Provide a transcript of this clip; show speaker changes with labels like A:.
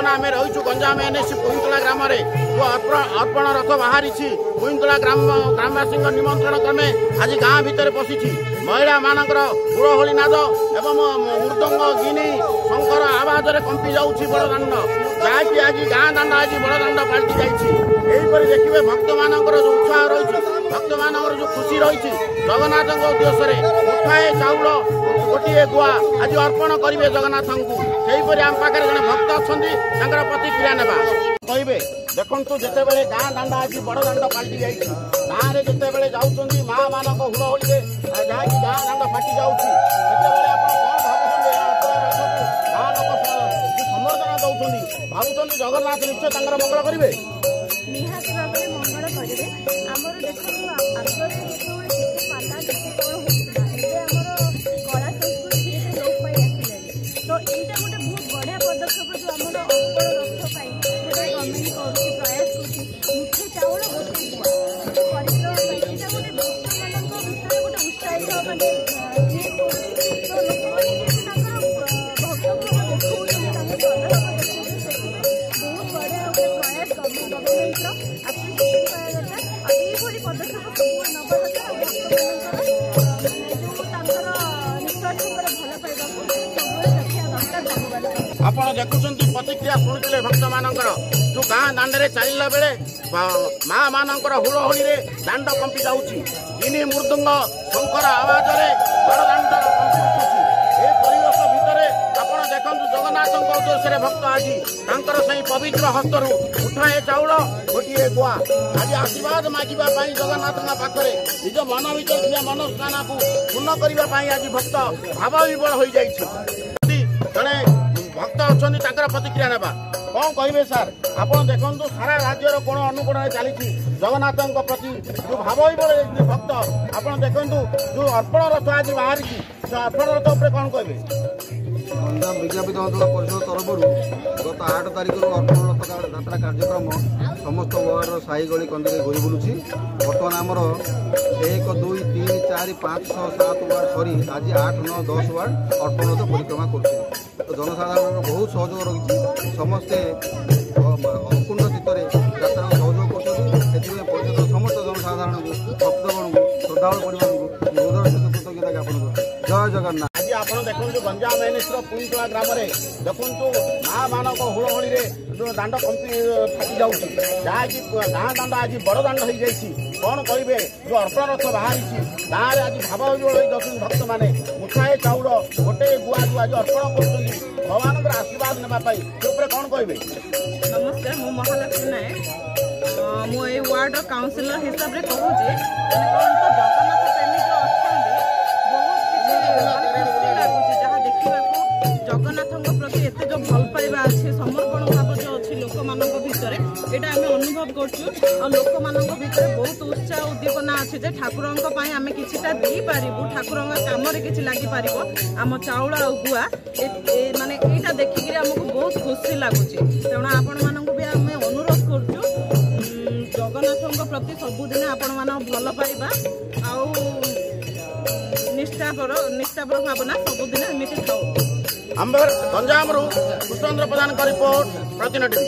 A: बर्तमान आम रहीचु गंजाम एनएससी पुईंतला ग्राम जो अर्पण रथ बाहरी पुईंतला ग्रामवासी निमंत्रण क्रमे आज गाँ भितर पशि महिला मानकर हुड़हुड़ी नाद एवं मृदंग गिनी शंकर आवाज कंपी जाऊँगी बड़दाण्ड जहाँकि आज गाँ दाण्ड आज बड़दाण्ड पलटि जाइए देखिए भक्त मान जो उत्साह रही भक्त मान जो खुशी रही जगन्नाथ उद्देश्य मुठाए चाउल गोटे गुआ आज अर्पण करेंगे जगन्नाथ को सहीपरि आम पाखे जड़े भक्त अच्छा प्रतिक्रिया नेबा कहे देखु जिते गाँ दाण्ड आज बड़दाण्ड पलटि जाइए गाँव में जिते जाऊँगी माँ मान हुड़हुड़ी जहाँकि गाँ दाण्ड फाटी जाऊँगी गाँ लोक समर्थन दौरान भावुं जगन्नाथ निश्चय मंगल करेंगे
B: निहाती भाव में मंगल करेंगे आमर देखो आगे कला संस्कृति लोप पाई आसानी तो यहाँ गोटे बहुत बढ़िया पदक्षेप जो आम अर्पण रथ गवर्नमेंट कर प्रयास कर चाउल गोटे गुआ यहाँ गोटे भक्त मान गोटे उत्साहित मानने तो लोक
A: आपण देखुंत प्रतिक्रिया शुणुते भक्त मानकर जो गाँ दाण्डे चलला बेले माँ मानकर हुड़हुड़ी दाण्ड कंपी जाऊँगी गिनी मृदंग शंकर आवाज बड़दाण्ड कंपी उठुची ए परिवेश भितर आपण देखु जगन्नाथ उद्देश्य भक्त आज सही पवित्र हस्तरू उठाए चाउल गोटे गुआ आज आशीर्वाद मागिबा जगन्नाथ पाखे निज मन भर मनोस्कामना को पूर्ण करने आज भक्त भाव विवल हो जाए जड़े भक्त अच्छा प्रतिक्रिया नेबा कौन कहे सार आप देखो सारा राज्यर कोण अनुकोण चली जगन्नाथ प्रति जो भाव विवल भक्त आप देखु जो अर्पण रथ आज बाहरी अर्पण रथ उपर कौन कहे
C: गंजाम विज्ञापित अंचल परिषद तरफ गत 8 तारिख अर्पण रथ यात्रा कार्यक्रम समस्त वार्डर साई गली कंदे घूरी बुलूची बर्तमान आमर 1 2 3 4 5 6 7 वार्ड सरी आज 8 9 10 वार्ड अर्पण रथ परिक्रमा कर जनसाधारण बहुत सहयोग रही समस्ते अपूर्ण चित्तर यात्रा सहयोग कर समस्त जनसाधारण को भक्तगण को श्रद्धालु परिवार को कृतज्ञता ज्ञापन कर जय जगन्नाथ।
A: आज आप देखो गंजाम एनएससी पुईंतला ग्राम देखु माँ मान हुड़हुड़ी दाण्ड कंपी फाटी जाऊँगी जहाँकि गाँ दाण्ड आज बड़दाण्ड हो जाइए कौन कहे जो अर्पण रथ बाहरी गाँव में आज भाव विवल हो भक्त मैंने मुठाए चाउल गोटे गुआ जो आज अर्पण कर भगवान आशीर्वाद नापी कौन कहे
D: नमस्कार मु महालक्ष्मी नायक मुझे वार्ड काउंसिलर हिसाब से कहूँ जगन्नाथ प्रेमी जो अच्छा बहुत खुशी लगुच जहाँ देखा जगन्नाथ प्रति एत जो भल पाइबा अच्छे समर्पण भाव जो अच्छे लोक मान भितर यहाँ आम अनुभव करूँ लोक मान भितर बहुत उत्साह उद्दीपना अच्छे जे ठाकुर आम किछिटा दे पारू ठाकुर कम कि लगिपर आम चाउल आ गुआ माने यहाँ देखिक आमको बहुत खुशी लगुच तेणु आपण मानक भी आम अनुरोध करूँ जगन्नाथ प्रति सबुदिन आपण मान भल पाइबा आउ निष्ठापर भावना सबुदिन एमती थाऊ
A: अंबर गंजाम कृष्णचंद्र प्रधान का रिपोर्ट प्रतिनिधि।